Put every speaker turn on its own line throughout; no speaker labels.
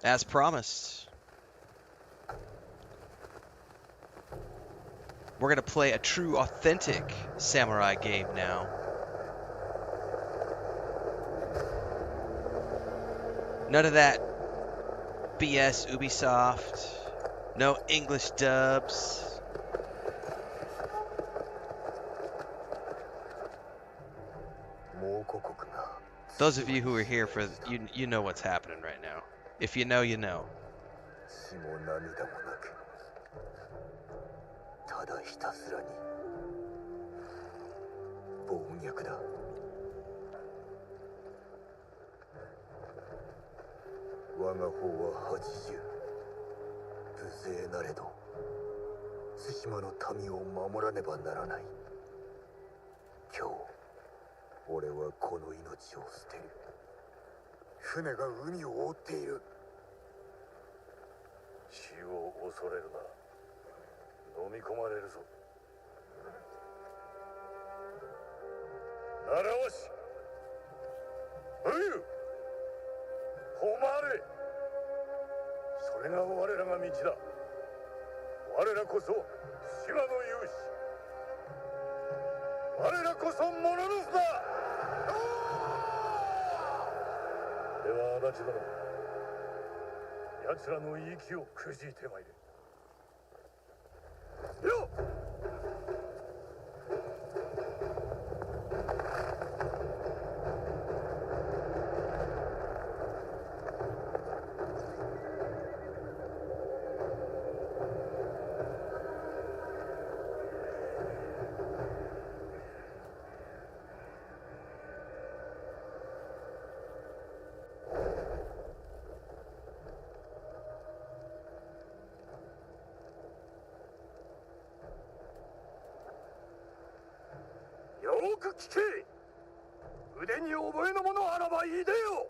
As promised, we're gonna play a true, authentic samurai game now. None of that BS Ubisoft. No English dubs. Those of you who are here for you know what's happening right now. If you know, you know.
血も涙もなくただひたすらに暴虐だ我が方は80無勢なれど対馬の民を守らねばならない今日俺はこの命を捨てる船が海を覆っている死を恐れるな飲み込まれるぞ習わし武勇誉れそれが我らが道だ我らこそ島の勇士我らこそモノノフだでは足立殿奴らの息をくじいてまいれよっよく聞け腕に覚えのものあらばいいでよ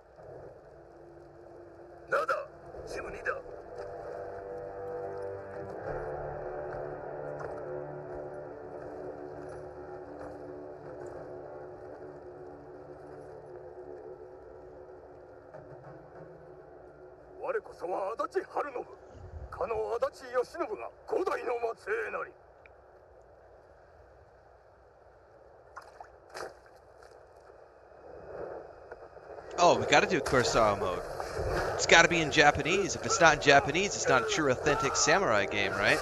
なんだジムニーだ我こそは足立晴信かの足立義信が五代の末裔なり
Oh, we gotta do Kurosawa mode. It's gotta be in Japanese. If it's not in Japanese, it's not a true, authentic samurai game, right?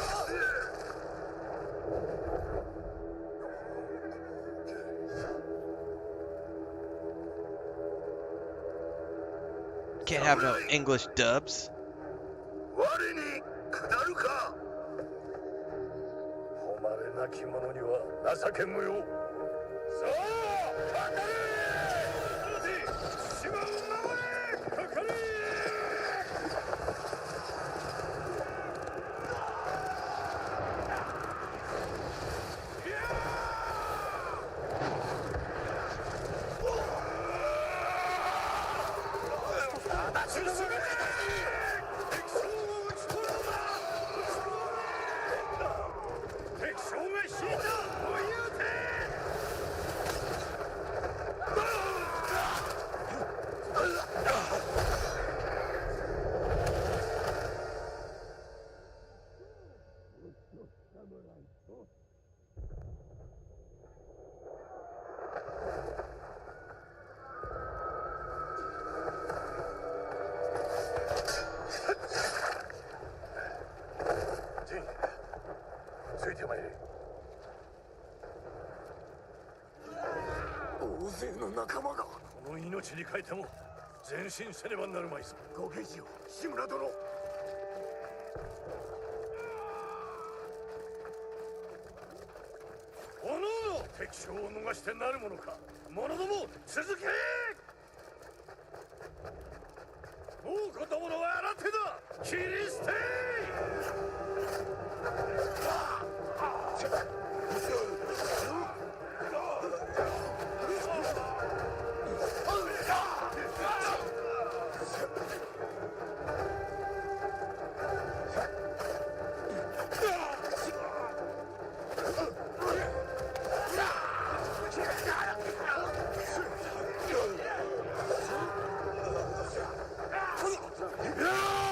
Can't have no English dubs.
我に下るか誉れなき者には情け無用さあかかれ島を守れかかれついてまいれ大勢の仲間がこの命に変えても前進せねばなるまいぞご下知を志村殿おのおの敵将を逃してなるものか者ども続け王子どものは新手だ切り捨てYeah!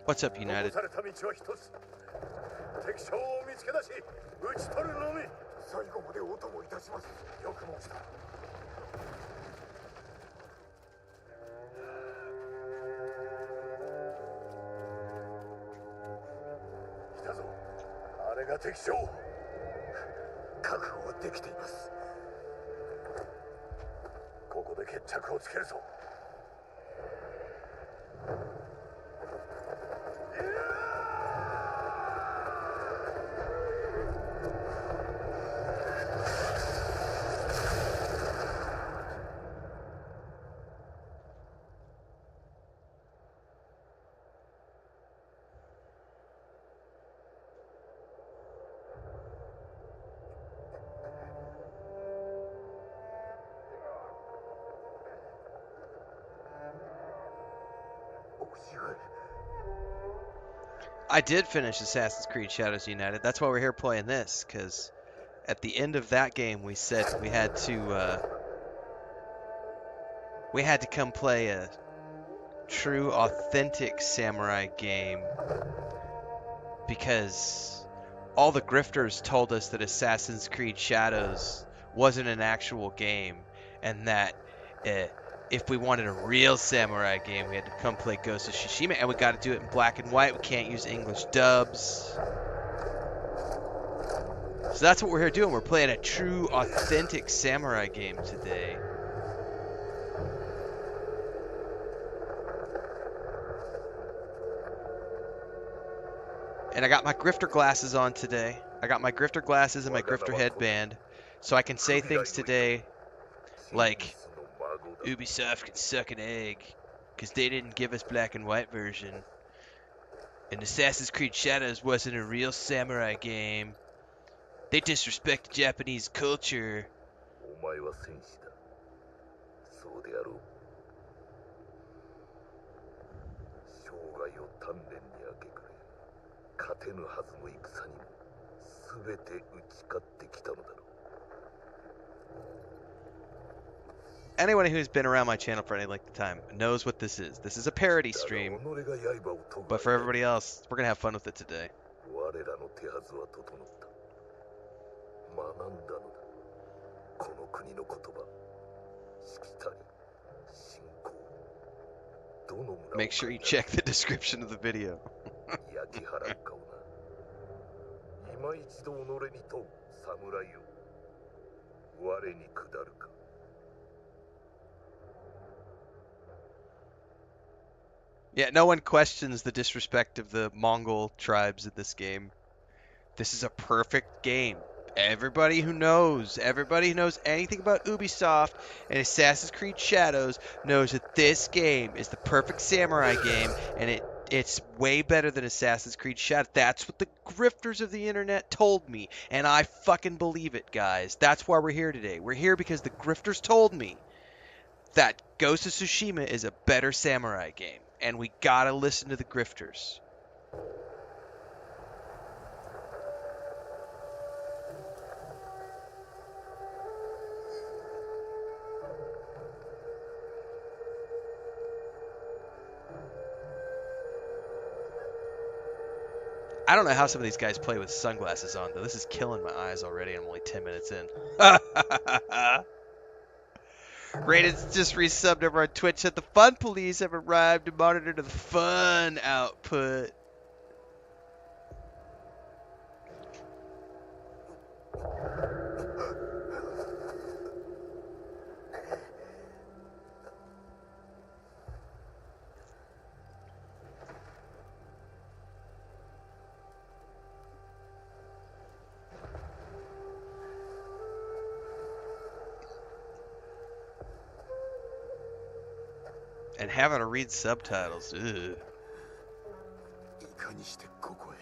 What's up, United?
残された道は一つ。敵将を見つけ出し討ち取るのみ。最後までお供いたします。よく申した。来たぞ。あれが敵将。確保できています。ここで決着をつけるぞ。
I did finish Assassin's Creed Shadows United. That's why we're here playing this, because at the end of that game we said we had to come play a true, authentic samurai game, because all the grifters told us that Assassin's Creed Shadows wasn't an actual game, and that if we wanted a real samurai game, we had to come play Ghost of Tsushima, and we got to do it in black and white. We can't use English dubs. So that's what we're here doing. We're playing a true, authentic samurai game today. And I got my grifter glasses on today. I got my grifter glasses and my grifter headband, so I can say things today like Ubisoft can suck an egg, because they didn't give us black and white version. And Assassin's Creed Shadows wasn't a real samurai game. They disrespect Japanese culture.
お前は戦士だ。そうであろう。生涯を鍛錬に明け暮れ、勝てぬはずの戦にも全て打ち勝ってきたのだろう。
Anyone who's been around my channel for any length of time knows what this is. This is a parody stream, but for everybody else, we're gonna have fun with it today.
我らの手はずは整った。学んだのだ。この国の言葉、しきたり、信仰。どの村を
Make sure you check the description of the video.
焼き払う顔な。今一度己に問う侍よ。我に下るか。
Yeah, no one questions the disrespect of the Mongol tribes in this game. This is a perfect game. Everybody who knows anything about Ubisoft and Assassin's Creed Shadows knows that this game is the perfect samurai game, and it's way better than Assassin's Creed Shadows. That's what the grifters of the internet told me, and I fucking believe it, guys. That's why we're here today. We're here because the grifters told me that Ghost of Tsushima is a better samurai game, and we gotta listen to the grifters. I don't know how some of these guys play with sunglasses on, though. This is killing my eyes already. I'm only 10 minutes in. Raided's just resubbed over on Twitch that the fun police have arrived to monitor the fun output. And having to read subtitles. Ugh.
いかにしてここへ。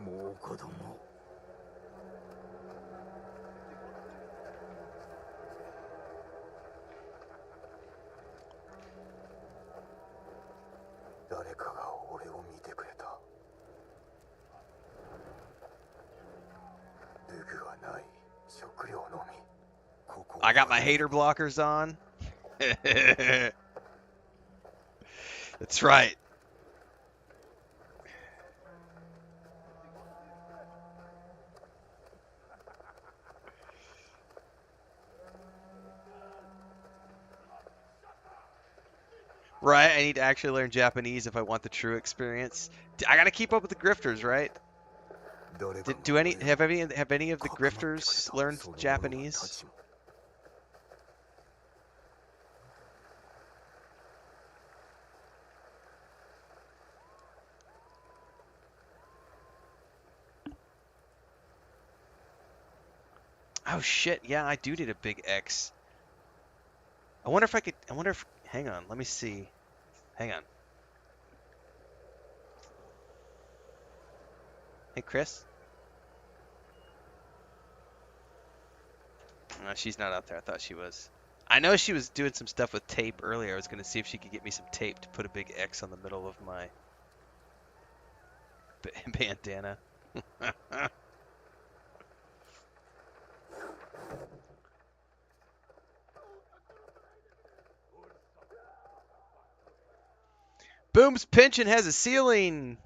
もう子供。誰かが俺を見てくれた。武具はない。食料のみ。
I got my hater blockers on. That's right. Right, I need to actually learn Japanese if I want the true experience. I gotta keep up with the grifters, right?
誰かが
Do any
俺を
have any of the
かくまってくれ
grifters
た
learned
その者た
Japanese?
ちも
Oh shit, yeah, I do need a big X. I wonder if I could. I wonder if. Hang on, let me see. Hang on. Hey, Chris. No, she's not out there. I thought she was. I know she was doing some stuff with tape earlier. I was gonna see if she could get me some tape to put a big X on the middle of my bandana. Boom's pension has a ceiling.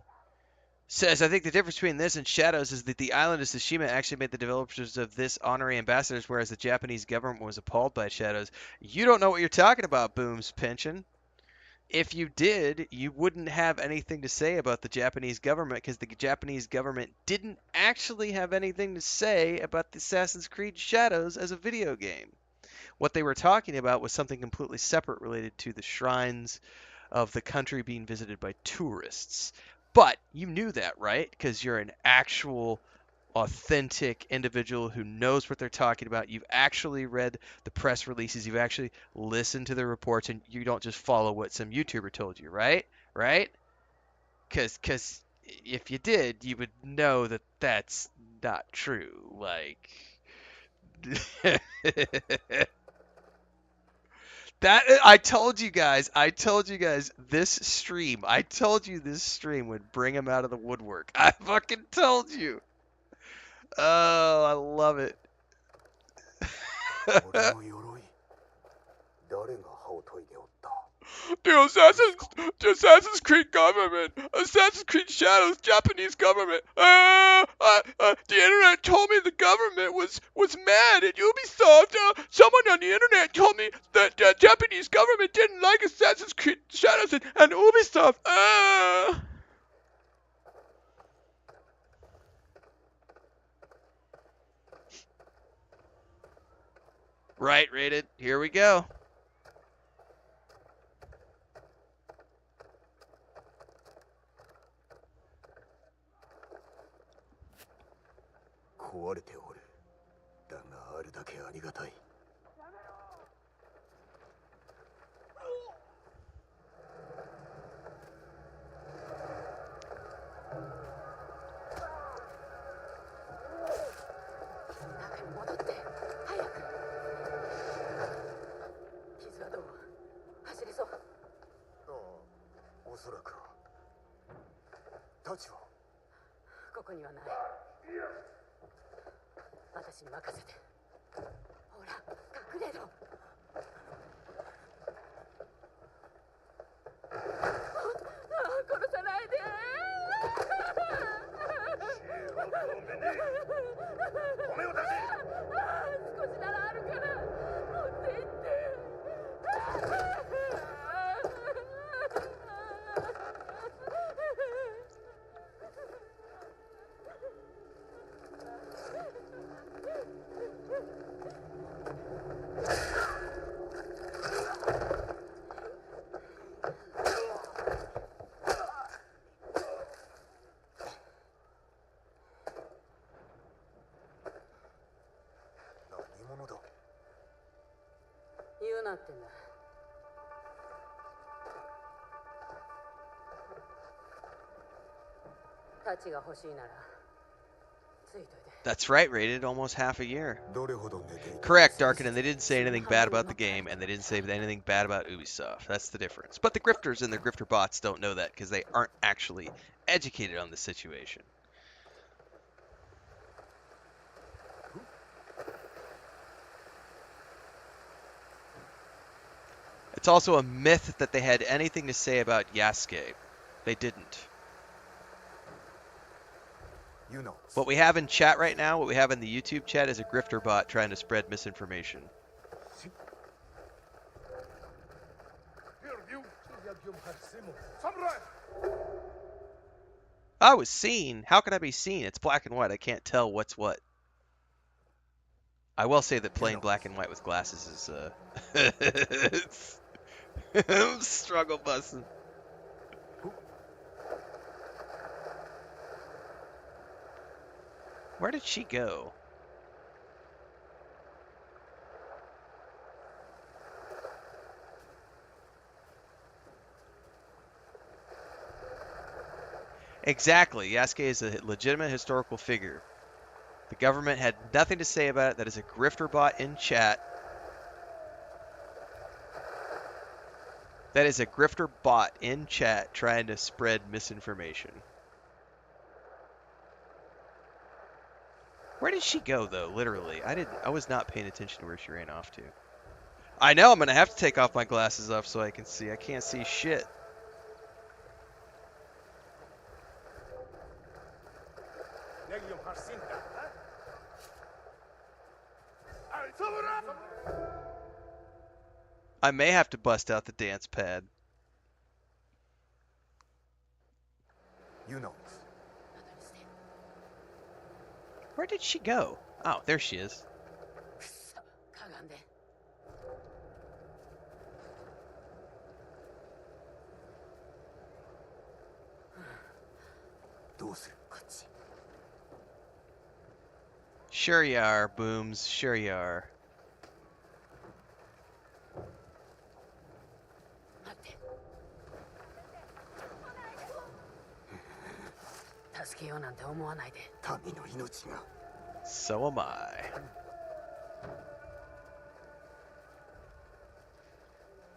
Says, I think the difference between this and Shadows is that the island of Tsushima actually made the developers of this honorary ambassadors, whereas the Japanese government was appalled by Shadows. You don't know what you're talking about, Boom's pension. If you did, you wouldn't have anything to say about the Japanese government because the Japanese government didn't actually have anything to say about the Assassin's Creed Shadows as a video game. What they were talking about was something completely separate related to the shrines of the country being visited by tourists. But you knew that, right? Because you're an actual authentic individual who knows what they're talking about. You've actually read the press releases, you've actually listened to the reports, and you don't just follow what some YouTuber told you, right? Right? Because if you did, you would know that that's not true. Like. That I told you guys I told you this stream would bring him out of the woodwork. I fucking told you. Oh, I love it.
俺の鎧誰が歯を研いでおった
The Assassin's Creed government, Assassin's Creed Shadows, Japanese government. The internet told me the government was mad at Ubisoft. Someone on the internet told me that the Japanese government didn't like Assassin's Creed Shadows and Ubisoft. Right, rated. Here we go.
「壊れておるだがあるだけありがたい」
中に戻って早く傷はどう走れそう
ああおそらくはタチは
ここにはない私に任せてほら隠れろ殺さないで
米を出せ
少しならあるから持って行って
何者だ
言うなってんだタチが欲しいならついといて
That's right, rated almost half a year.
どれほど寝ていた
Correct, Darkin, and they didn't say anything bad about the game, and they didn't say anything bad about Ubisoft. That's the difference. But the grifters and their grifter bots don't know that because they aren't actually educated on the situation. It's also a myth that they had anything to say about Yasuke. They didn't.
You know.
What we have in chat right now, what we have in the YouTube chat, is a grifter bot trying to spread misinformation. I was seen. How can I be seen? It's black and white. I can't tell what's what. I will say that plain black and white with glasses is struggle busting. Where did she go? Exactly. Yasuke is a legitimate historical figure. The government had nothing to say about it. That is a grifter bot in chat. That is a grifter bot in chat trying to spread misinformation. Where did she go though? Literally, I was not paying attention to where she ran off to. I know I'm gonna have to take off my glasses off so I can see. I can't see shit. I may have to bust out the dance pad.
You know.
Where did she go? Oh, there she is.
くそかがんで
どうする
こっち
Sure you are, Booms. Sure you are.
待って助けようなんて思わないで
民の命が
So am I.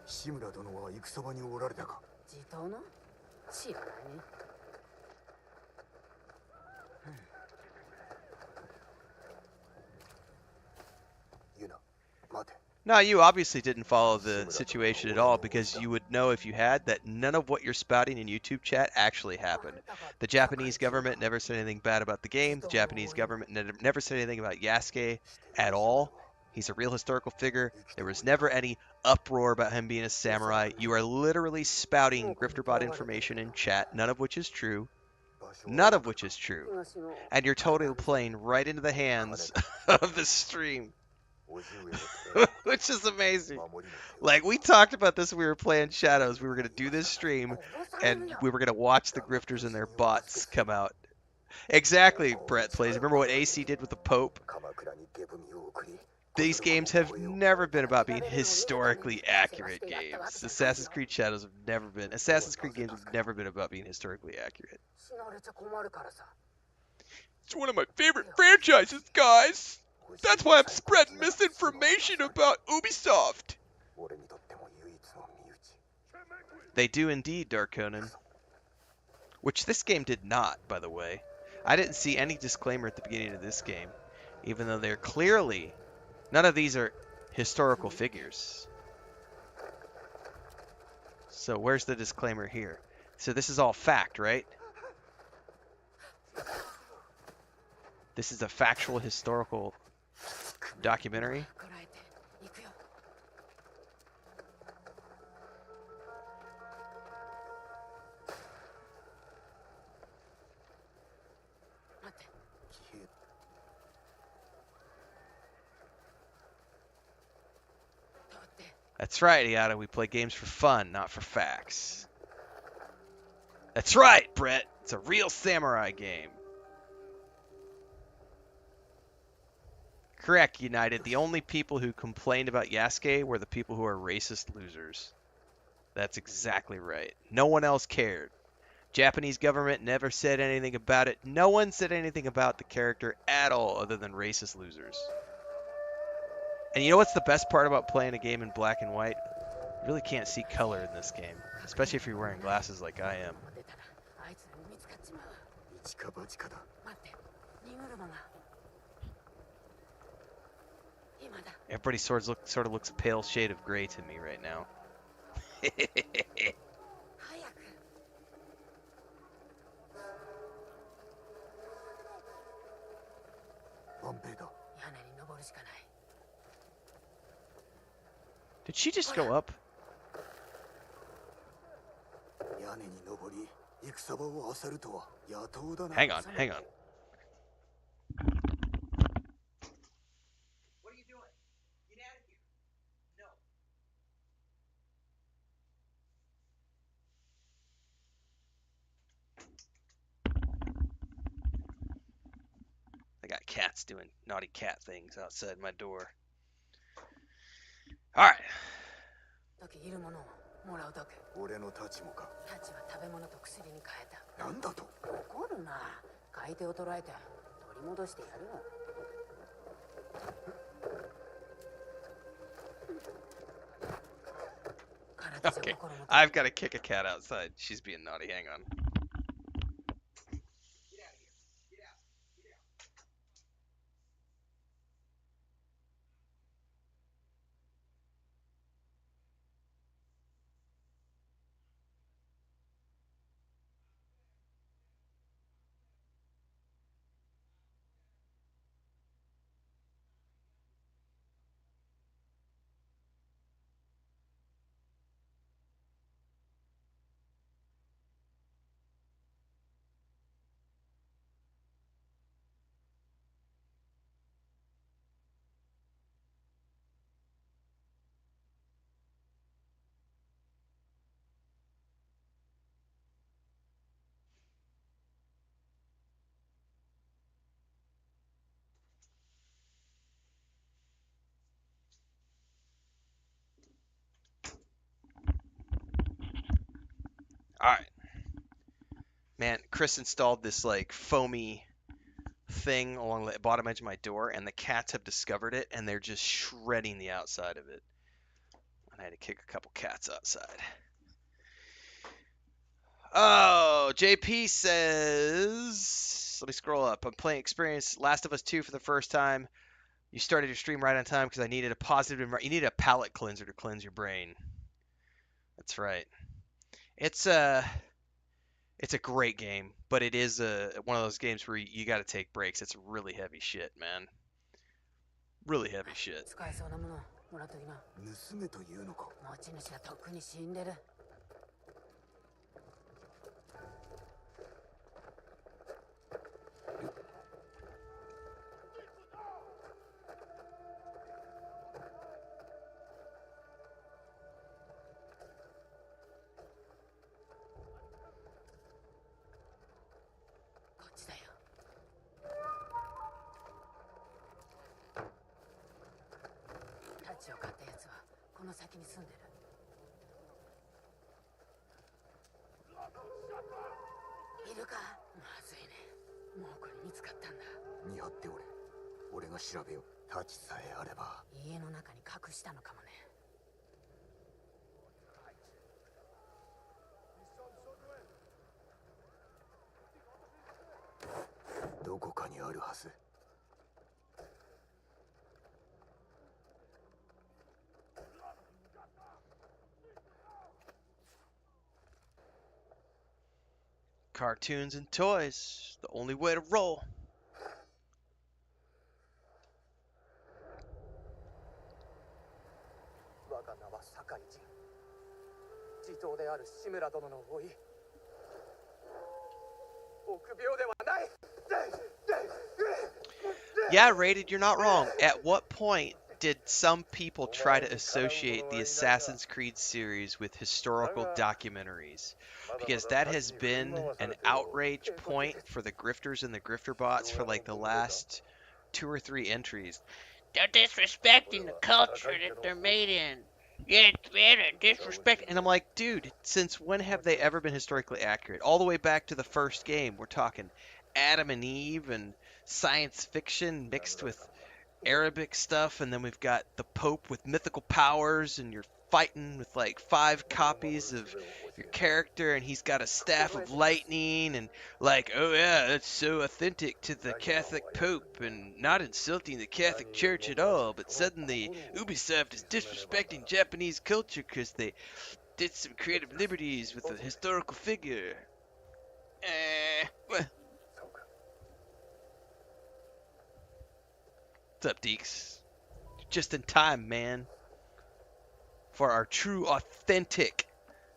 志村殿は戦場におられたか
地頭の知らないね
You know. 待て
No, you obviously didn't follow the situation at all because you would know if you had that none of what you're spouting in YouTube chat actually happened. The Japanese government never said anything bad about the game. The Japanese government never said anything about Yasuke at all. He's a real historical figure. There was never any uproar about him being a samurai. You are literally spouting grifterbot information in chat, none of which is true. None of which is true. And you're totally playing right into the hands of the stream. Which is amazing. Like, we talked about this when we were playing Shadows. We were going to do this stream, and we were going to watch the grifters and their bots come out. Exactly, Brett plays. Remember what AC did with the Pope? These games have never been about being historically accurate games. Assassin's Creed Shadows have never been. Assassin's Creed games have never been about being historically accurate.
死なれちゃ困るからさ
It's one of my favorite franchises, guys. That's why I'm spreading misinformation about Ubisoft.
俺にとっても唯一の身内
They do indeed, Dark Conan. Which this game did not, by the way. I didn't see any disclaimer at the beginning of this game, even though they're clearly... None of these are historical figures. So where's the disclaimer here? So this is all fact, right? This is a factual historical documentary?
こらえて行くよ 待って
消え
通って
That's right, Iata. We play games for fun, not for facts. That's right, Brett. It's a real samurai game. Correct, United. The only people who complained about Yasuke were the people who are racist losers. That's exactly right. No one else cared. Japanese government never said anything about it. No one said anything about the character at all other than racist losers. And you know what's the best part about playing a game in black and white? You really can't see color in this game, especially if you're wearing glasses like I am.
出たらあいつらに見つかっちまう
一か八かだ
待って荷車が今だ
Everybody sort of looks a pale shade of gray to me right now. Did she just go up? Hang on, hang on. What are you doing? Get out of here. No. I got cats doing naughty cat things outside my door. All right.
時いるものをもらうだけ。
俺の太刀もか。
太刀は食べ物と薬に変えた。
なんだと。
怒るな。買い手を捕らえて取り戻してやるよ。
Okay, I've got to kick a cat outside. She's being naughty. Hang on. Get out of here. Get out. Get out. All right. Man, Chris installed this like foamy thing along the bottom edge of my door, and the cats have discovered it, and they're just shredding the outside of it. And I had to kick a couple cats outside. Oh, JP says, let me scroll up. I'm playing Experience Last of Us 2 for the first time. You started your stream right on time because I needed a positive. You need a palate cleanser to cleanse your brain. That's right. It's a great game, but it is one of those games where you got to take breaks. It's really heavy shit, man. Really heavy shit.
使えそうなものもらっときな。
盗めというのか。
持ち主はとっくに死んでる。こっちだよ。タッチを買ったやつはこの先に住んでる。いるか？まずいね。もうこれ見つかったんだ。
見張っておれ。俺が調べよう。太刀さえあれば。
家の中に隠したのかもね。
どこかにあるはず。
Cartoons and toys, the only way to roll.
我が名は堺人。地頭である志村殿の甥。臆病ではない。
Yeah, Rated, you're not wrong. At what point did some people try to associate the Assassin's Creed series with historical documentaries? Because that has been an outrage point for the grifters and the grifter bots for like the last 2 or 3 entries. They're disrespecting the culture that they're made in. Yeah, it's disrespect. And I'm like, dude, since when have they ever been historically accurate? All the way back to the first game. We're talking Adam and Eve and science fiction mixed with Arabic stuff, and then we've got the Pope with mythical powers, and you're fighting with like 5 copies of your character, and he's got a staff of lightning, and like, oh yeah, that's so authentic to the Catholic Pope, and not insulting the Catholic Church at all, but suddenly Ubisoft is disrespecting Japanese culture because they did some creative liberties with the historical figure. Well,
そうか
what's up, Deeks? Just in time, man. For our true, authentic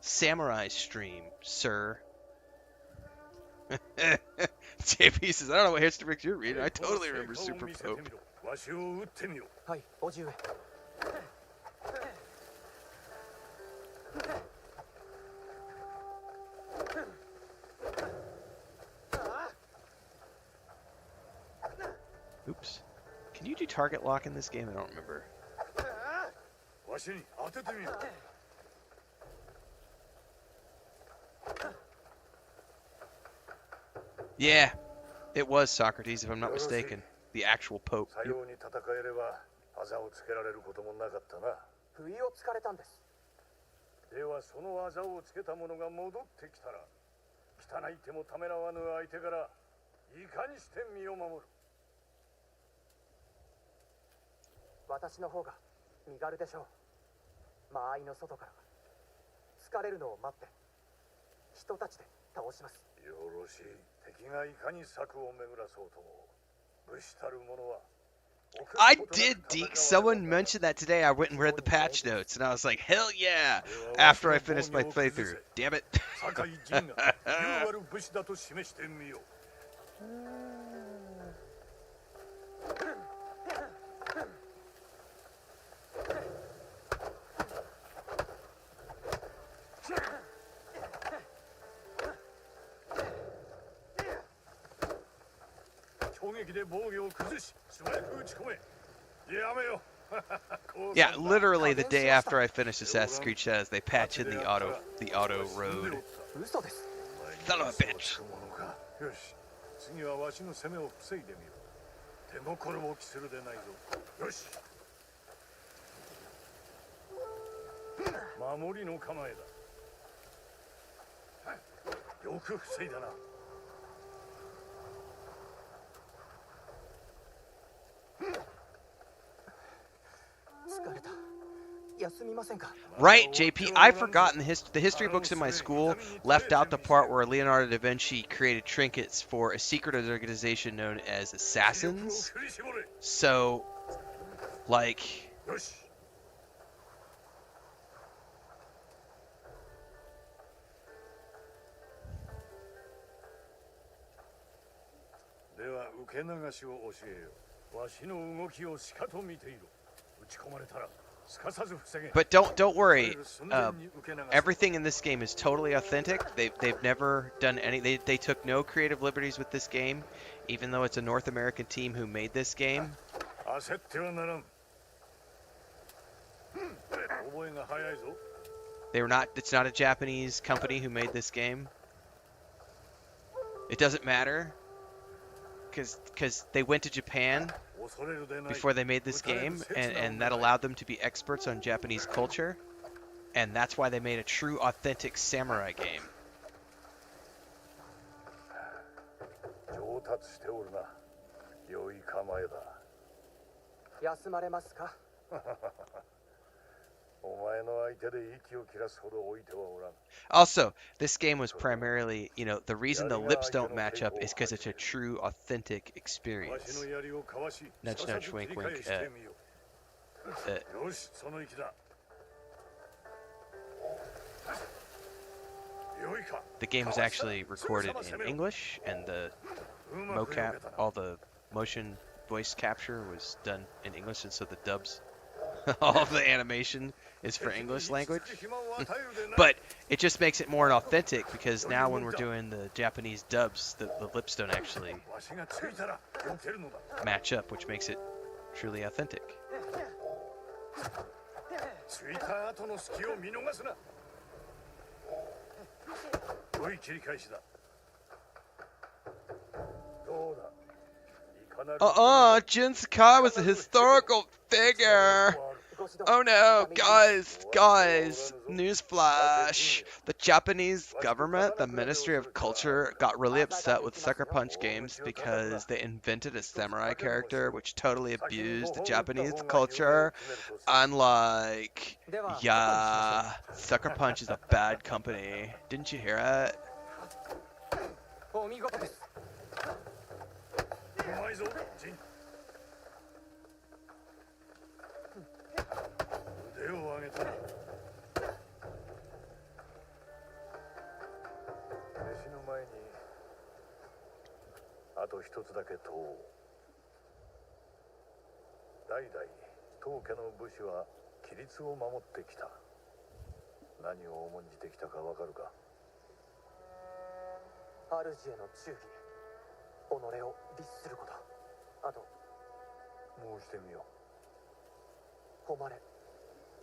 samurai stream, sir. JP says, I don't know what history books you're reading. I totally remember Super Pope.
わしを撃ってみよ
はい叔父上
Oops. Can you do target lock in this game? I don't remember.
うわしに当ててみよ
Yeah, it was Socrates, if I'm not mistaken. The actual Pope.
さように戦えれば技をつけられることもなかったな
不意をつかれたんです
ではその技をつけた者が戻ってきたら汚い手もためらわぬ相手からいかにして身を守る
私の方が身軽でしょう間合いの外から疲れるのを待って人たちで倒します
よろしい敵がいかに策を巡らそうとも武士たる者は
I did, Deke. Someone mentioned that today. I went and read the patch notes, and I was like, hell yeah, after I finished my playthrough. Damn it.
堺人が優悪武士だと示してみよう攻撃で防御を崩し素早く打ち込めやめよ
Yeah, literally the day after I finished Assassin's Creed Shadows, they patch in the auto road.
嘘です
Son of a bitch.
よし次はわしの攻めを防いでみよう手心を期するでないぞよし守りの構えだよく防いだな
疲れた休みませんか
Right, JP. I've forgotten the history books in my school left out the part where Leonardo da Vinci created trinkets for a secret organization known as assassins. So, like,
よし では受け流しを教えようわしの動きをしかと見ていろ打ち込まれたらすかさず防げ
but don't worry. Everything in this game is totally authentic. They've never done any. They took no creative liberties with this game, even though it's a North American team who made this game.
焦ってはならん覚えが早いぞ
They were not. It's not a Japanese company who made this game. It doesn't matter, because they went to Japan
恐れるでない
before they made this game, and that allowed them to be experts on Japanese culture, and that's why they made a true, authentic samurai game.
上達しておるな良い構えだ
休まれますか
お前の相手で息を切らすほど置いてはおらん
Also, this game was primarily, the reason the lips don't match up is because it's a true, authentic
わし
experience.
の槍をかわし
Nudge,
ささ
nudge,
ず
wink,
繰り返
wink.
してみよ
Uh,
よしその息だ良いか
the game was actually recorded in English, and the
うまく避
mocap,
けたな
all the motion voice capture was done in English, and so the dubs, all of the animation is for English language. But it just makes it more authentic because now when we're doing the Japanese dubs, the lips don't actually
わしがついたら避けるのだ
match up, which makes it truly authentic.
ついた後の隙を見逃すな良い切り返しだどうだいかなる
Jin Sakai was a historical figure. Oh no, guys, newsflash. The Japanese government, the Ministry of Culture, got really upset with Sucker Punch games because they invented a samurai character which totally abused the Japanese culture. Unlike, yeah, Sucker Punch is a bad company. Didn't you hear it?
お見事です。
うまいぞジン。腕を上げた。飯の前にあと一つだけ問おう。代々当家の武士は規律を守ってきた。何を重んじてきたかわかるか。
主への忠義、己を律すること、あと
申してみよ
誉れ、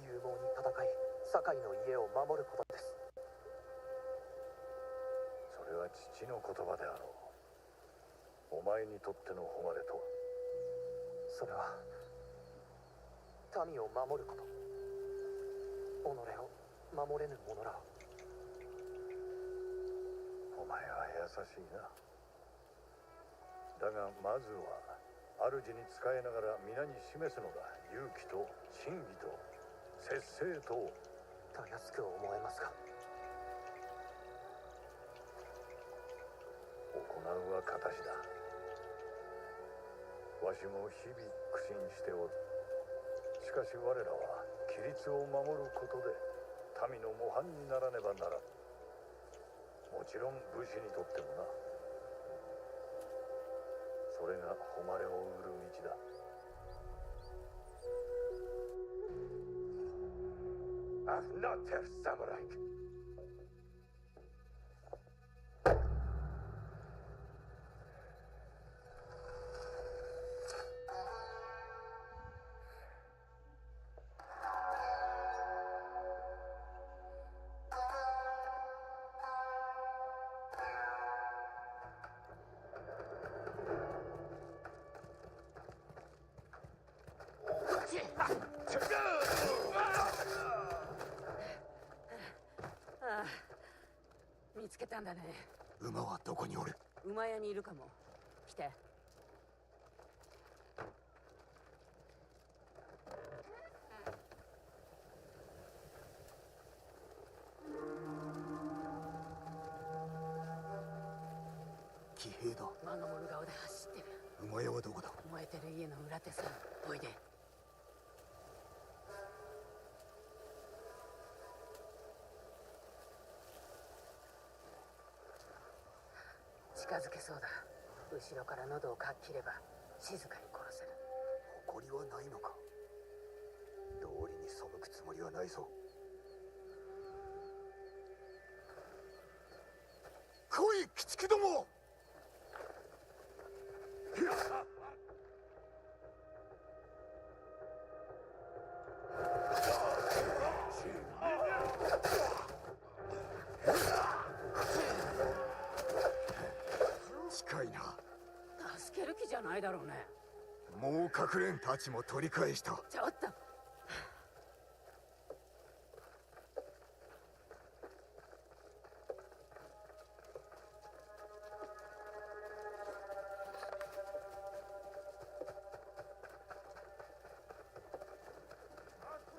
勇猛に戦い、堺の家を守ることです。
う。それは父の言葉であろう。お前にとっての誉れとは。
それは民を守ること。己を守れぬ者らを。
お前は優しいな。だがまずは主に仕えながら皆に示すのだ。勇気と真偽と節制と。
たやすく思えますが、
行うは形だ。わしも日々苦心しておる。しかし我らは規律を守ることで民の模範にならねばならん。もちろん武士にとってもな。それが誉れを売る道だ。I'm not a samurai.
ああ、見つけたんだね。
馬はどこにおる？
馬屋にいるかも。来て。
騎兵だ。
魔の物顔で走ってる。
馬屋はどこだ？
燃えてる家の裏手さ。おいで。近づけそうだ。後ろから喉をかっ切れば静かに殺せる。
誇りはないのか？道理に背くつもりはないぞ。来い、鬼畜ども！近いな。
助ける気じゃないだろうね。
もう隠れんたちも取り返した。
ちょっと。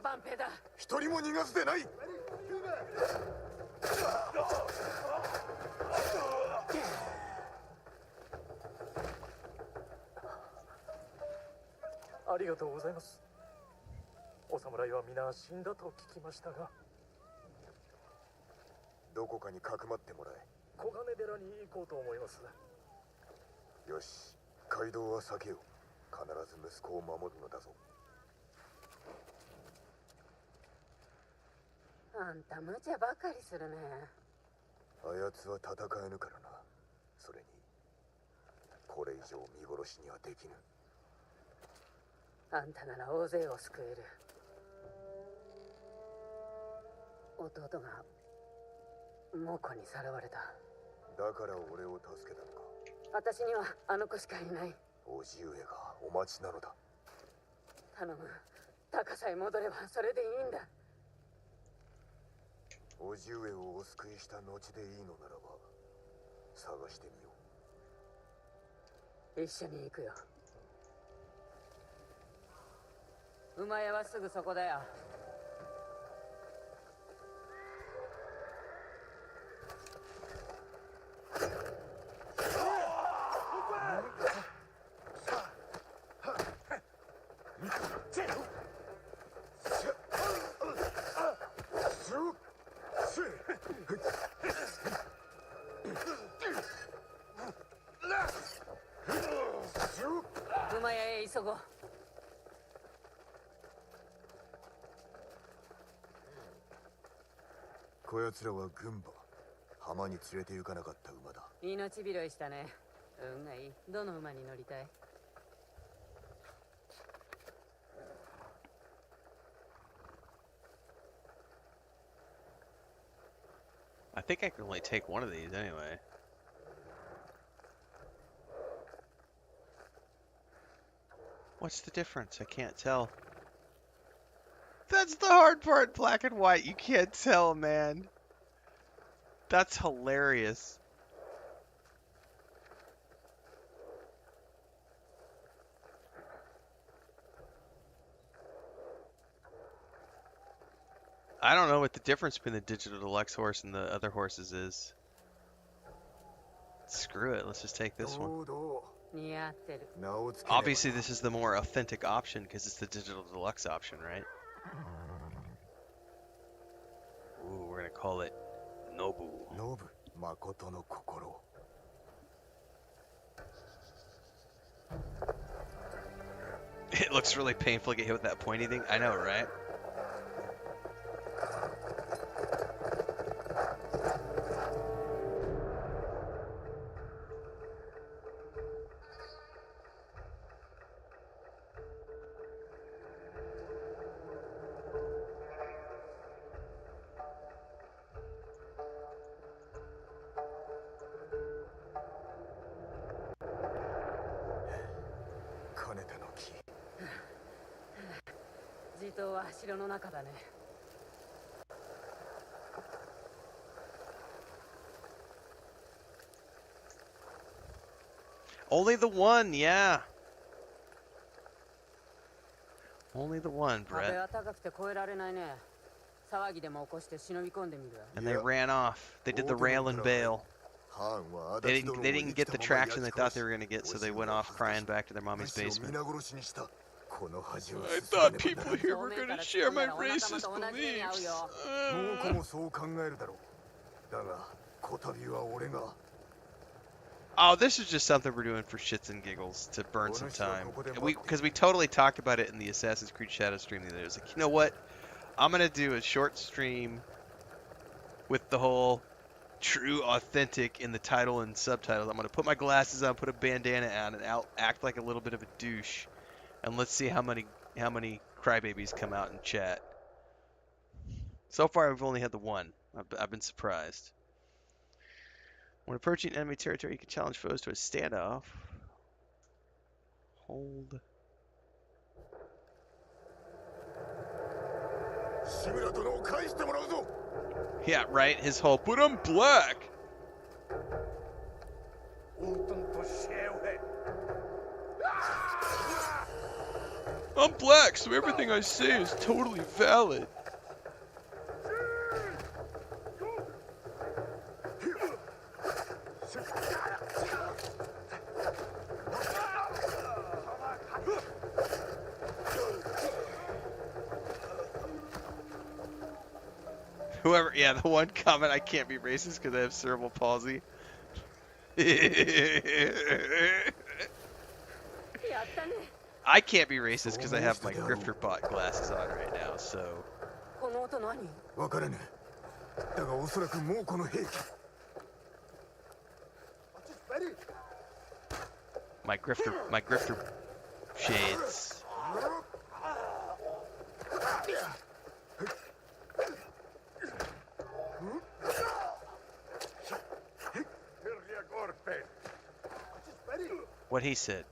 万平だ。
一人も逃がすでない。
ありがとうございます。お侍は皆死んだと聞きましたが。
どこかにかくまってもらえ。
小金寺に行こうと思います。
よし、街道は避けよう。必ず息子を守るのだぞ。
あんた無茶ばかりするね。
あやつは戦えぬからな。それにこれ以上見殺しにはできぬ。
あんたなら大勢を救える。弟が猛虎にさらわれた。
だから俺を助けたのか。
私にはあの子しかいない。
叔父上がお待ちなのだ。
頼む。タカさえ戻ればそれでいいんだ。
叔父上をお救いした後でいいのならば探してみよ
一緒に行くよ。馬屋はすぐそこだよ。馬屋へ急ごう。
こやつらは軍馬浜に連れて行かなかった馬だ。
命拾いしたね。運がいい。どの馬に乗りたい？
I think I can only take one of these anyway. What's the difference? I can't tell. That's the hard part, black and white. You can't tell, man. That's hilarious. I don't know what the difference between the digital deluxe horse and the other horses is. Screw it, let's just take this one. Obviously this is the more authentic option because it's the digital deluxe option, right? Ooh, we're gonna call it Nobu.
Nobu, Makoto no kokoro.
It looks really painful to get hit with that pointy thing. I know, right? Only the one, yeah. Only the one, Brett. And they ran off. They did the rail and bail. They didn't get the traction they thought they were gonna get, so they went off crying back to their mommy's basement. I thought people here were gonna share my racist beliefs. Oh, this is just something we're doing for shits and giggles to burn some time. Because we totally talked about it in the Assassin's Creed Shadow stream the other day. It was like, you know what? I'm gonna do a short stream with the whole true authentic in the title and subtitles. I'm gonna put my glasses on, put a bandana on, and act like a little bit of a douche, and let's see how many crybabies come out and chat. So far, I've only had the one. I've been surprised. When approaching enemy territory, you can challenge foes to a standoff. Hold. Yeah, right. His whole, but I'm black. I'm black, so everything I say is totally valid. Whoever, yeah, the one comment, I can't be racist because I have cerebral palsy. I can't be racist because I have my grifter bot glasses on right now, so. My grifter shades. What he said.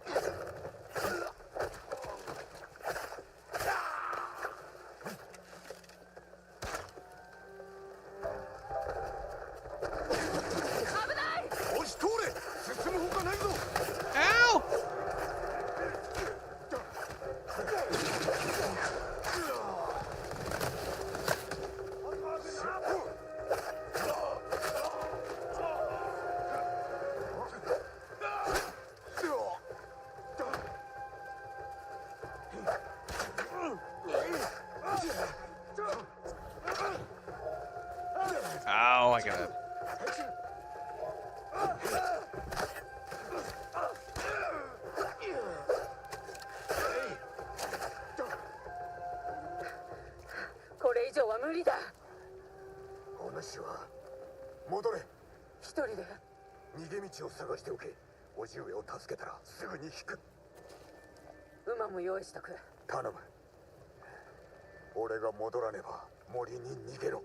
逃げ道を探しておけ。叔父上を助けたらすぐに引く。
馬も用意しとく。
頼む。俺が戻らねば森に逃げろ。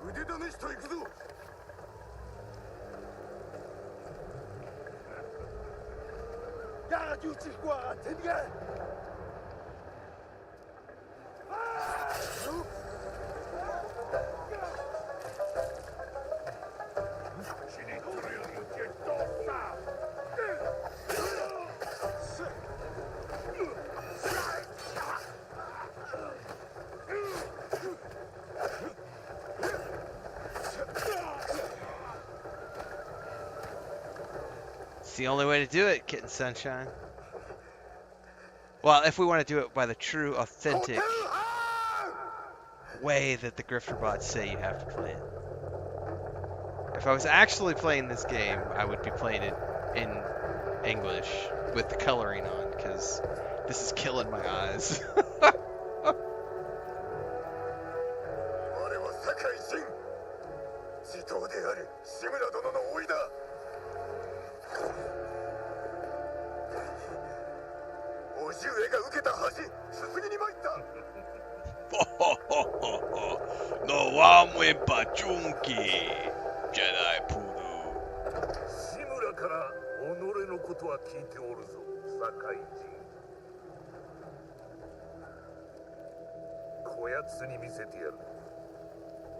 腕試しと行くぞ。Ja, du Chihuahua, Tinga!
It's the only way to do it, Kitten Sunshine. Well, if we want to do it by the true, authentic way that the grifter bots say you have to play it. If I was actually playing this game, I would be playing it in English with the coloring on, because this is killing my eyes.
我は堺人、地頭である志村殿の甥だ。叔父上が受けた恥、すすぎに参った。
No one pachunki, Jedi Puru.
志村から己のことは聞いておるぞ、堺人。こやつに見せてやる。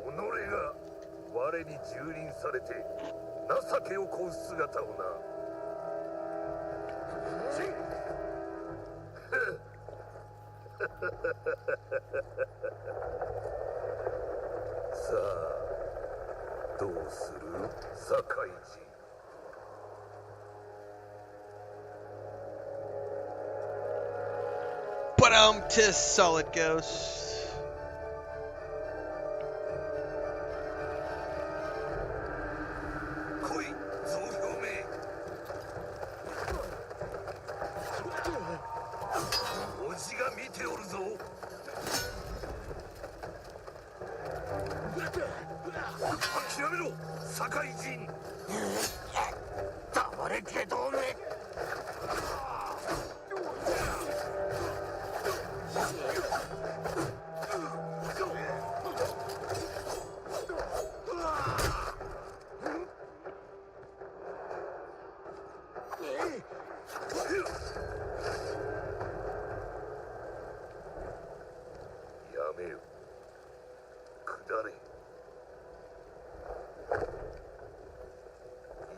己が我に蹂躙されて情けをこう姿をな。さあ、どうする、堺人。
But tis solid ghost.
来い、増票名。おじが見ておるぞ。諦めろ、堺人。黙れ、けどめ。やめよ、下れ。い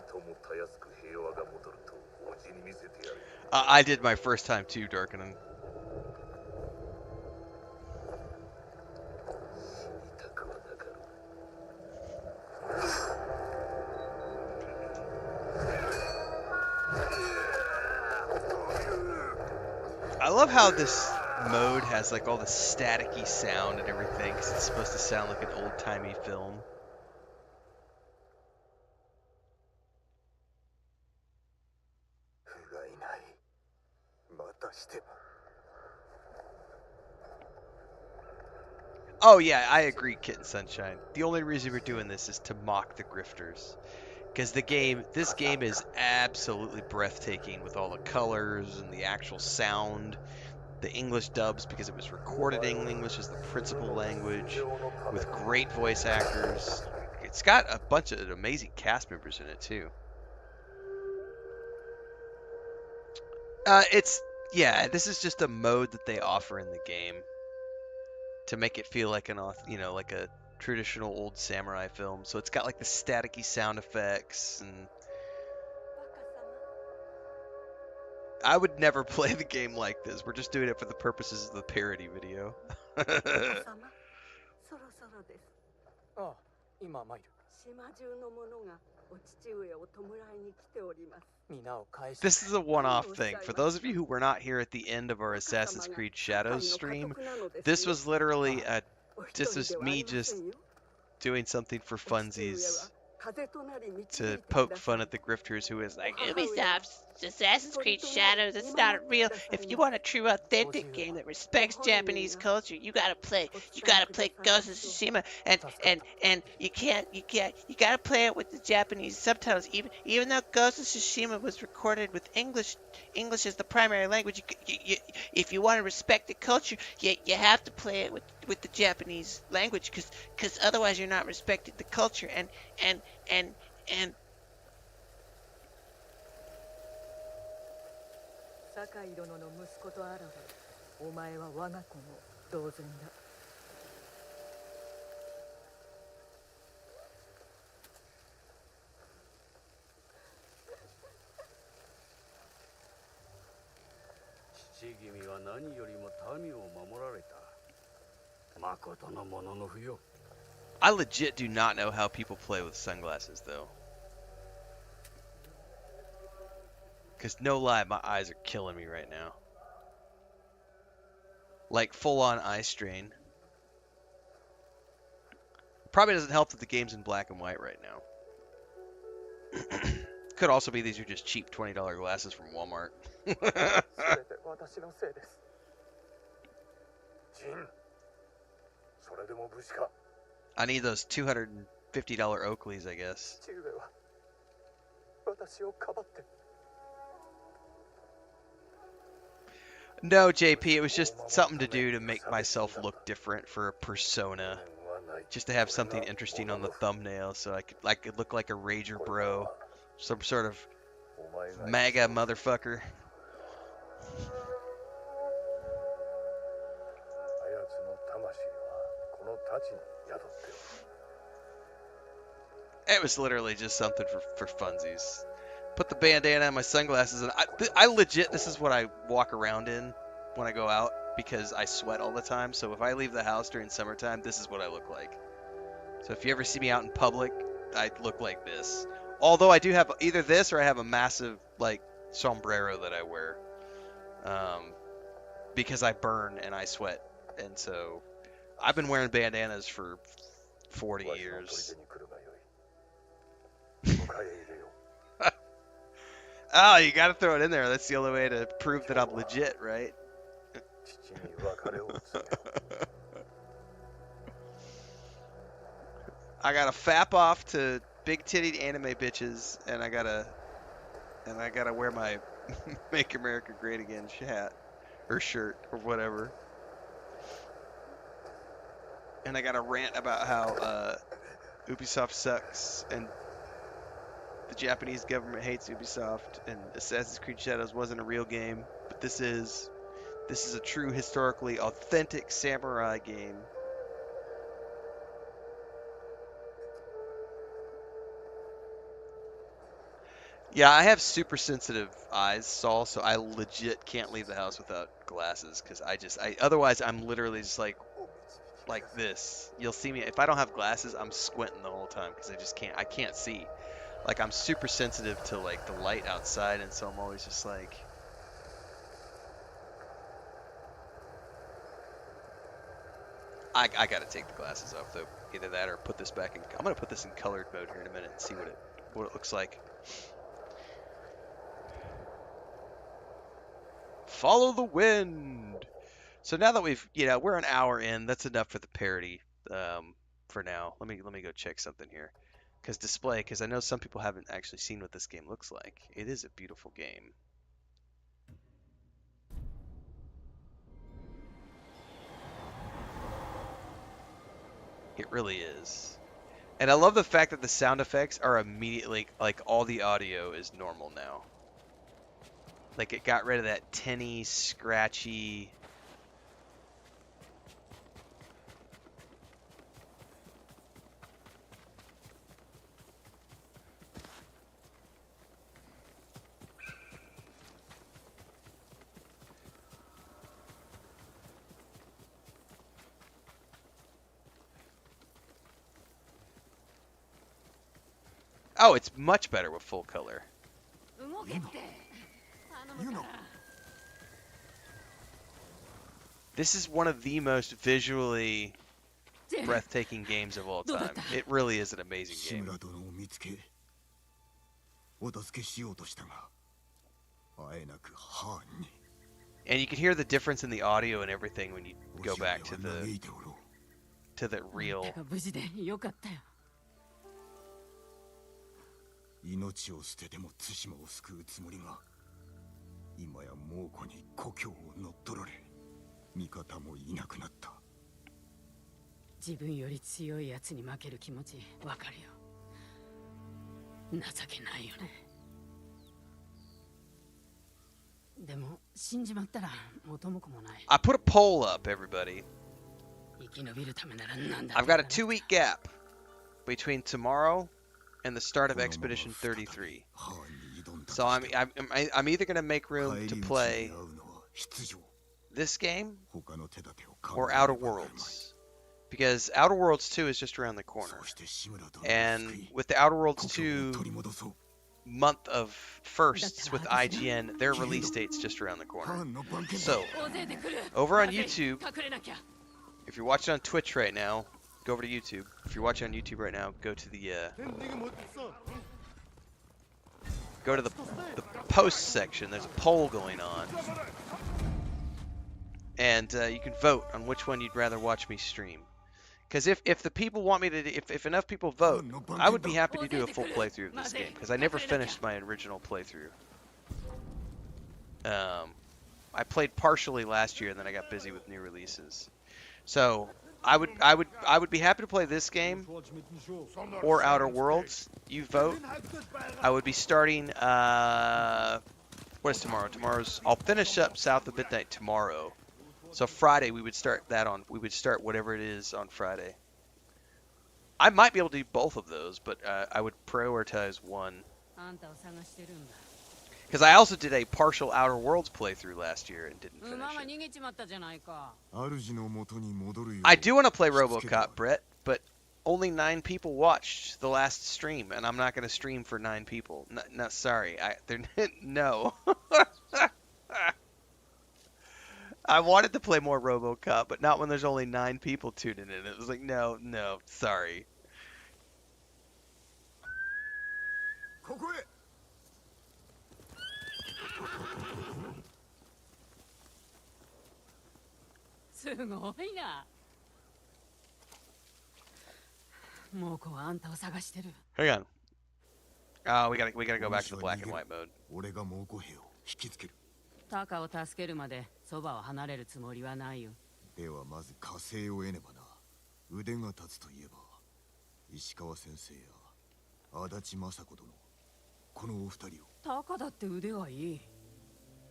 ともたやすく平和が戻るとおじに見せてやる。
I did my first time too, Darkening.
死にたくはなかろう。
I love how this mode has like all the staticky sound and everything, because it's supposed to sound like an old-timey film.
不甲斐ない。またしても
Oh yeah, I agree, Kitten Sunshine. The only reason we're doing this is to mock the grifters. Because this game is absolutely breathtaking with all the colors and the actual sound. The English dubs, because it was recorded in English as the principal language, with great voice actors. It's got a bunch of amazing cast members in it too. It's yeah, this is just a mode that they offer in the game to make it feel like like a traditional old samurai film. So it's got like the staticky sound effects, and I would never play the game like this. We're just doing it for the purposes of the parody video.
様そろそろです。
ああ、今参る。
島中の者がお父上を弔いに来ております。
皆を返して。
This is a one-off thing. For those of you who were not here at the end of our Assassin's Creed Shadows stream, this was literally this was me just doing something for funsies to poke fun at the grifters who is like,
Ubisoft's Assassin's Creed Shadows, it's not real. If you want a true authentic game that respects Japanese culture, you gotta play Ghost of Tsushima, and you gotta play it with the Japanese subtitles. Even though Ghost of Tsushima was recorded with English is the primary language. If you want to respect the culture, you have to play it with the Japanese language, because otherwise you're not respecting the culture. And
酒井殿の息子とあらば、お前は我が子も同然だ。
父君は何よりも民を守られた。誠のものの不よ。
I legit do not know how people play with sunglasses though. Because no lie, my eyes are killing me right now. Like full on eye strain. Probably doesn't help that the game's in black and white right now. Could also be these are just cheap $20 glasses from Walmart.
全て私のせいです。
ジン、それでも武士か。
I need those $250 Oakleys, I guess.
父上は私をかばって。
No, JP, it was just something to do to make myself look different for a persona. Just to have something interesting on the thumbnail so I could look like a rager bro. Some sort of MAGA motherfucker. It was literally just something for funsies. Put the bandana and my sunglasses on. I legit, this is what I walk around in when I go out because I sweat all the time. So if I leave the house during summertime, this is what I look like. So if you ever see me out in public, I look like this. Although I do have either this or I have a massive like sombrero that I wear because I burn and I sweat. And so I've been wearing bandanas for 40 years. Oh, you gotta throw it in there. That's the only way to prove that I'm legit, right? I gotta fap off to big-titted anime bitches, and I gotta wear my "Make America Great Again" hat or shirt or whatever, and I gotta rant about how Ubisoft sucks and the Japanese government hates Ubisoft, and Assassin's Creed Shadows wasn't a real game, but this is a true historically authentic samurai game. Yeah, I have super sensitive eyes, Saul, so I legit can't leave the house without glasses because otherwise I'm literally just like this. You'll see me if I don't have glasses, I'm squinting the whole time because I can't see. Like I'm super sensitive to like the light outside, and so I'm always just like I gotta take the glasses off though. Either that or put this back in. I'm gonna put this in colored mode here in a minute and see what it looks like. Follow the wind. So now that we're an hour in, that's enough for the parody for now. Let me go check something here. Because I know some people haven't actually seen what this game looks like. It is a beautiful game. It really is. And I love the fact that the sound effects are immediately, like, all the audio is normal now. Like, it got rid of that tinny, scratchy... Oh, it's much better with full color. This is one of the most visually breathtaking games of all time. It really is an amazing game. And you can hear the difference in the audio and everything when you go back to the real.
命を捨てても対馬を救うつもりが今や猛虎に故郷を乗っ取られ味方もいなくなった。
自分より強いやつに負ける気持ちわかるよ。情けないよね。でも死んじまったら元も子もない。
I put a poll up, everybody.
生き延びるためならなんだ。
I've got a 2-week gap between tomorrow and the start of Expedition 33. So I'm either going to make room to play this game or Outer Worlds. Because Outer Worlds 2 is just around the corner. And with the Outer Worlds 2 month of firsts with IGN, their release date's just around the corner. So, over on YouTube, if you're watching on Twitch right now, go over to YouTube. If you're watching on YouTube right now, go to the post section. There's a poll going on, and you can vote on which one you'd rather watch me stream. Because if the people want me to, if enough people vote, I would be happy to do a full playthrough of this game. Because I never finished my original playthrough. I played partially last year, and then I got busy with new releases. So I would be happy to play this game or Outer Worlds. You vote. I would be starting. What is tomorrow? I'll finish up South of Midnight tomorrow. So Friday we would start that on. We would start whatever it is on Friday. I might be able to do both of those, but I would prioritize one. Because I also did a partial Outer Worlds playthrough last year and didn't finish it. I do want to play RoboCop, Brett, but only 9 people watched the last stream, and I'm not going to stream for 9 people. No, sorry. No. I wanted to play more RoboCop, but not when there's only 9 people tuning in. It was like, no, sorry. Hang on. We gotta go back to the black and white mode.
タカを助けるまでそばを離れるつもりはないよ。
ではまず火星を得ねばな。腕が立つといえば石川先生や足立雅子殿、このお二人を。
タカだって腕はいい。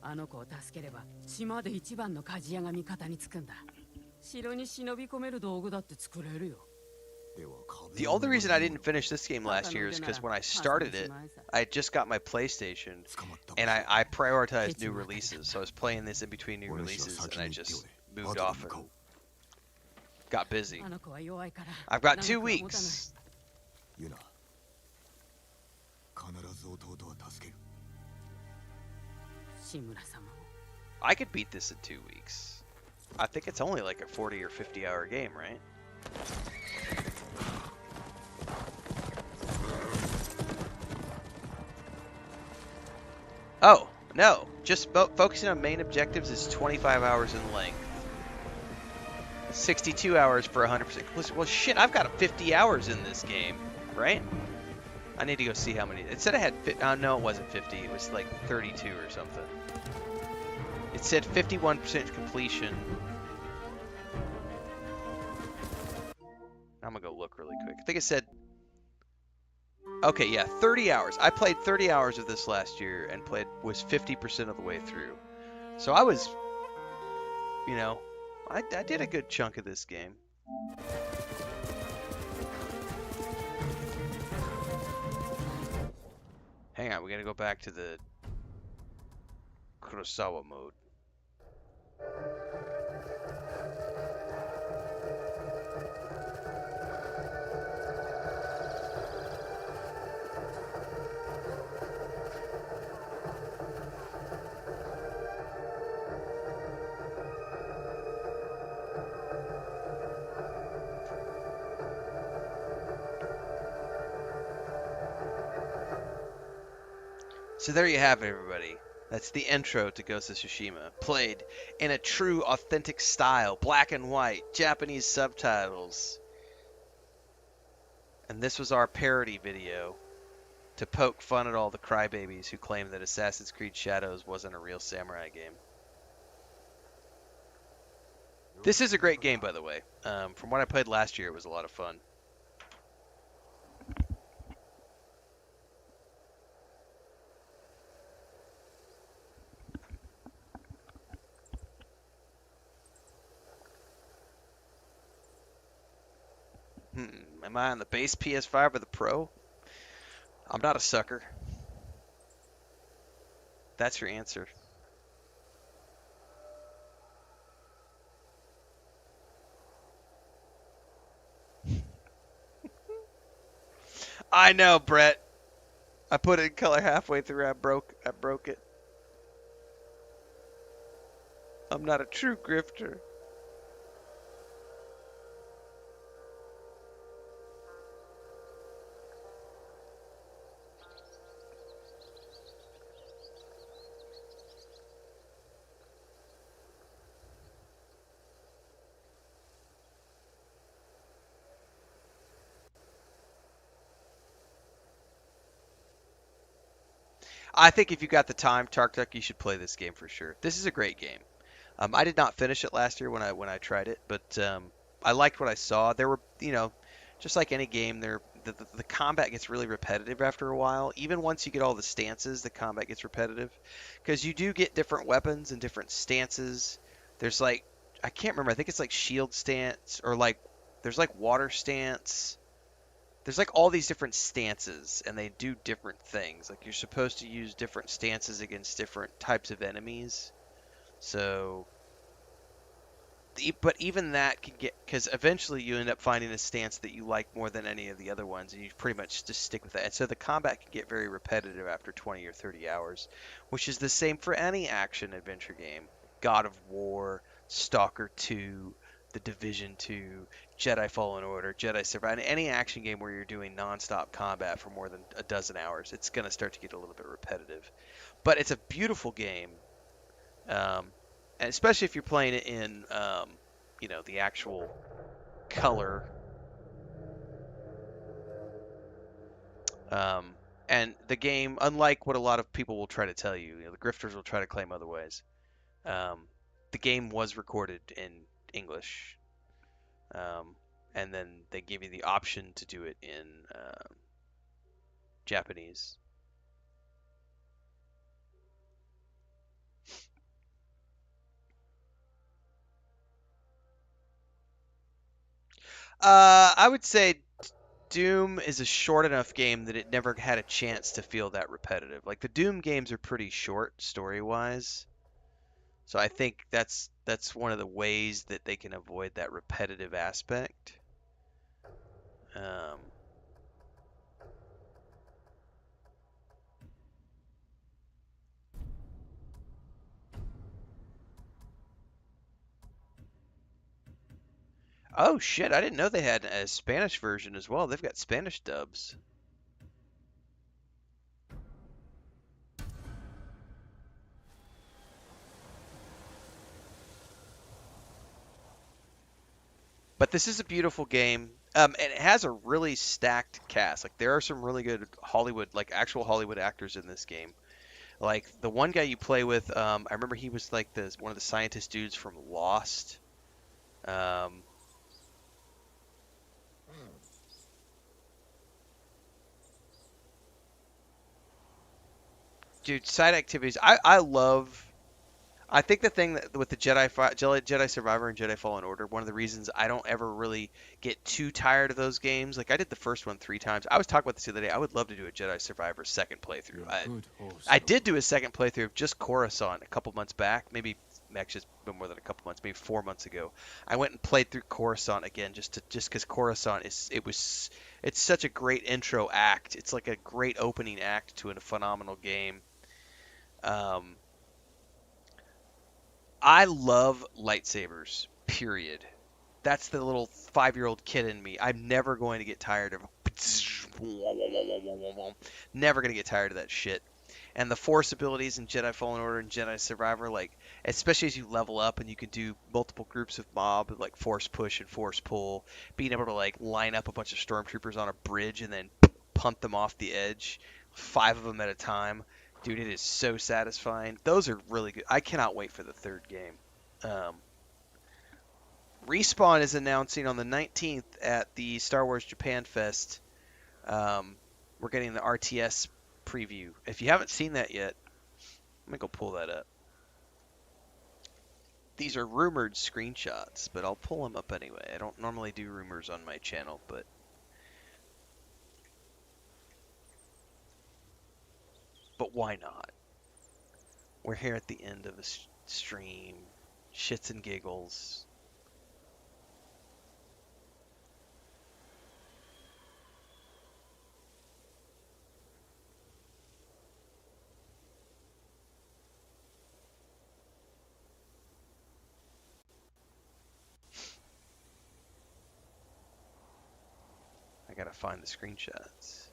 あの子を助ければ島で一番の鍛冶屋が味方につくんだ。城に忍び込める道具だって作れるよ。
The only reason I didn't finish this game last year is because when I started it, I had just got my PlayStation, and I prioritized new releases. So I was playing this in between new releases, and I just moved off and got busy. I've got 2 weeks. I could beat this in 2 weeks. I think it's only like a 40 or 50 hour game, right? Oh, no. Just focusing on main objectives is 25 hours in length. 62 hours for 100% completion. Well, shit, I've got 50 hours in this game, right? I need to go see how many. It said I had. No, it wasn't 50. It was like 32 or something. It said 51% completion. I'm gonna go look really quick. I think it said. Okay, yeah, 30 hours. I played 30 hours of this last year and was 50% of the way through. So I was, you know, I did a good chunk of this game. Hang on, we gotta go back to the Kurosawa mode. So there you have it, everybody. That's the intro to Ghost of Tsushima, played in a true, authentic style, black and white, Japanese subtitles. And this was our parody video to poke fun at all the crybabies who claim that Assassin's Creed Shadows wasn't a real samurai game. This is a great game, by the way. From what I played last year, it was a lot of fun. Am I on the base PS5 or the Pro? I'm not a sucker. That's your answer. I know, Brett. I put it in color halfway through. I broke it. I'm not a true grifter. I think if you got the time, Tarktuk, you should play this game for sure. This is a great game. I did not finish it last year when I tried it, but I liked what I saw. There were, just like any game, the combat gets really repetitive after a while. Even once you get all the stances, the combat gets repetitive because you do get different weapons and different stances. There's like, I can't remember. I think it's like shield stance or like there's like water stance. There's like all these different stances and they do different things. Like you're supposed to use different stances against different types of enemies. So, but even that can get, because eventually you end up finding a stance that you like more than any of the other ones, and you pretty much just stick with that. And so the combat can get very repetitive after 20 or 30 hours, which is the same for any action adventure game. God of War, Stalker 2, The Division 2, Jedi Fallen Order, Jedi Survivor, any action game where you're doing non-stop combat for more than a dozen hours, it's going to start to get a little bit repetitive. But it's a beautiful game. And especially if you're playing it in, the actual color. And the game, unlike what a lot of people will try to tell you, the grifters will try to claim otherwise. The game was recorded in English, and then they give you the option to do it in Japanese. I would say Doom is a short enough game that it never had a chance to feel that repetitive. Like the Doom games are pretty short story-wise. So I think that's one of the ways that they can avoid that repetitive aspect. Um, oh shit, I didn't know they had a Spanish version as well. They've got Spanish dubs. But this is a beautiful game. And it has a really stacked cast. Like there are some really good Hollywood, like actual Hollywood actors in this game. Like the one guy you play with, I remember he was like the one of the scientist dudes from Lost. Um, dude, side activities. I love. I think the thing that with the Jedi Survivor and Jedi Fallen Order, one of the reasons I don't ever really get too tired of those games. Like I did the first one 3 times. I was talking about this the other day. I would love to do a Jedi Survivor second playthrough. I did do a second playthrough of just Coruscant a couple months back. Maybe actually it's been more than a couple months, maybe 4 months ago. I went and played through Coruscant again just because Coruscant it's such a great intro act. It's like a great opening act to a phenomenal game. Um, I love lightsabers, period. That's the little 5-year-old kid in me. I'm never going to get tired of never going to get tired of that shit. And the force abilities in Jedi Fallen Order and Jedi Survivor, like especially as you level up and you can do multiple groups of mob, like force push and force pull, being able to like line up a bunch of stormtroopers on a bridge and then punt them off the edge, 5 of them at a time. Dude, it is so satisfying. Those are really good. I cannot wait for the third game. Um, Respawn is announcing on the 19th at the Star Wars Japan Fest. Um, we're getting the RTS preview. If you haven't seen that yet, let me go pull that up. These are rumored screenshots, but I'll pull them up anyway. I don't normally do rumors on my channel, but why not? We're here at the end of a stream, shits and giggles. I gotta find the screenshots.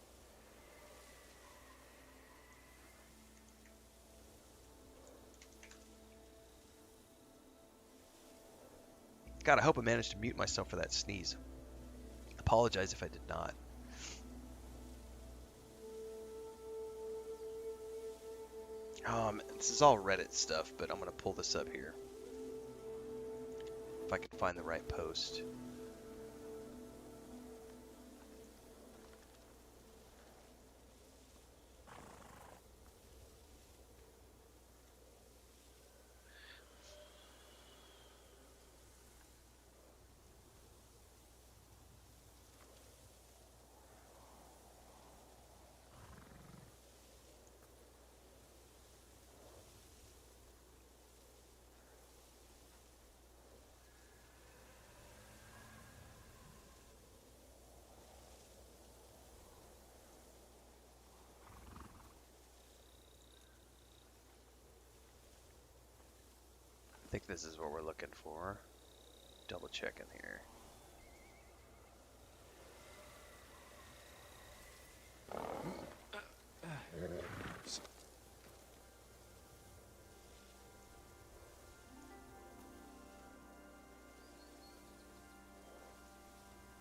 God, I hope I managed to mute myself for that sneeze. Apologize if I did not. This is all Reddit stuff, but I'm gonna pull this up here. If I can find the right post. I think this is what we're looking for. Double checking here.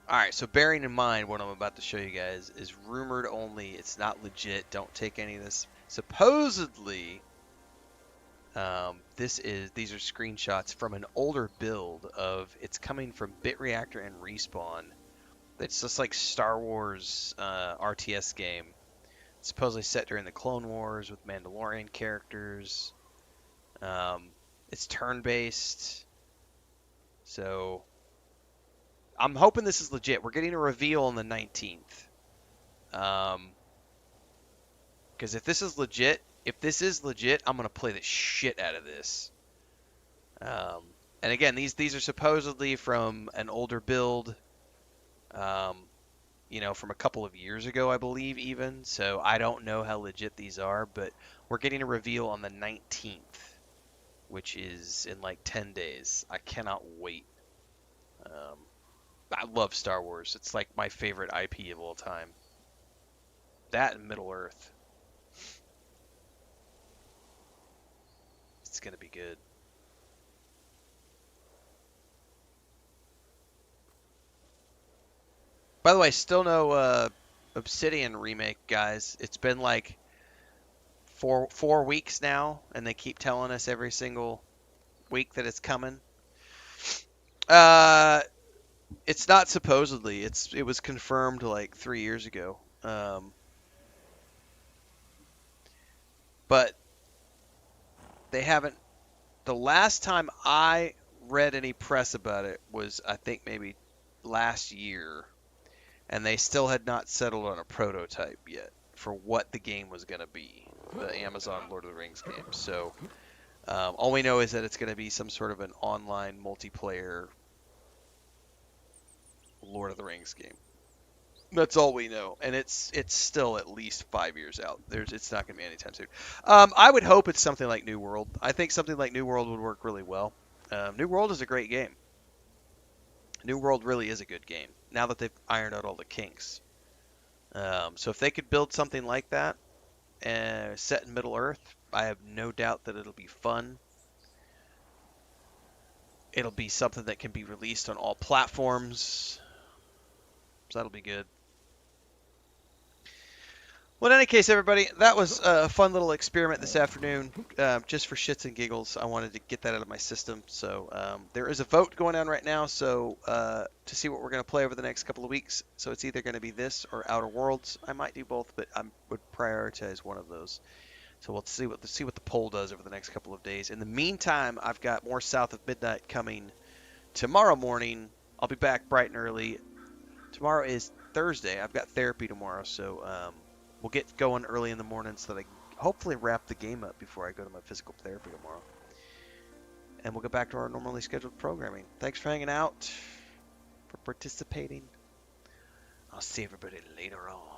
Alright, so bearing in mind what I'm about to show you guys is rumored only. It's not legit. Don't take any of this. Supposedly, these are screenshots from an older build of it's coming from BitReactor and Respawn. It's just like Star Wars RTS game. It's supposedly set during the Clone Wars with Mandalorian characters. It's turn-based. So I'm hoping this is legit. We're getting a reveal on the 19th. Because if this is legit, I'm gonna play the shit out of this. And again, these are supposedly from an older build, from a couple of years ago, I believe even. So I don't know how legit these are, but we're getting a reveal on the 19th, which is in like 10 days. I cannot wait. I love Star Wars. It's like my favorite IP of all time. That and Middle Earth. It's gonna be good. By the way, still no Obsidian remake, guys. It's been like four weeks now, and they keep telling us every single week that it's coming. Uh, it's not supposedly. It was confirmed like 3 years ago. But they haven't. The last time I read any press about it was, I think, maybe last year, and they still had not settled on a prototype yet for what the game was going to be, the Amazon Lord of the Rings game. So all we know is that it's going to be some sort of an online multiplayer Lord of the Rings game. That's all we know, and it's still at least 5 years out. It's not going to be anytime soon. I would hope it's something like New World. I think something like New World would work really well. New World is a great game. New World really is a good game now that they've ironed out all the kinks. So if they could build something like that, set in Middle Earth, I have no doubt that it'll be fun. It'll be something that can be released on all platforms, so that'll be good. Well, in any case, everybody, that was a fun little experiment this afternoon, just for shits and giggles. I wanted to get that out of my system. So there is a vote going on right now, so to see what we're going to play over the next couple of weeks. So it's either going to be this or Outer Worlds. I might do both, but I would prioritize one of those. So we'll see what the poll does over the next couple of days. In the meantime, I've got more South of Midnight coming tomorrow morning. I'll be back bright and early. Tomorrow is Thursday. I've got therapy tomorrow, so we'll get going early in the morning so that I can hopefully wrap the game up before I go to my physical therapy tomorrow. And we'll get back to our normally scheduled programming. Thanks for hanging out, for participating. I'll see everybody later on.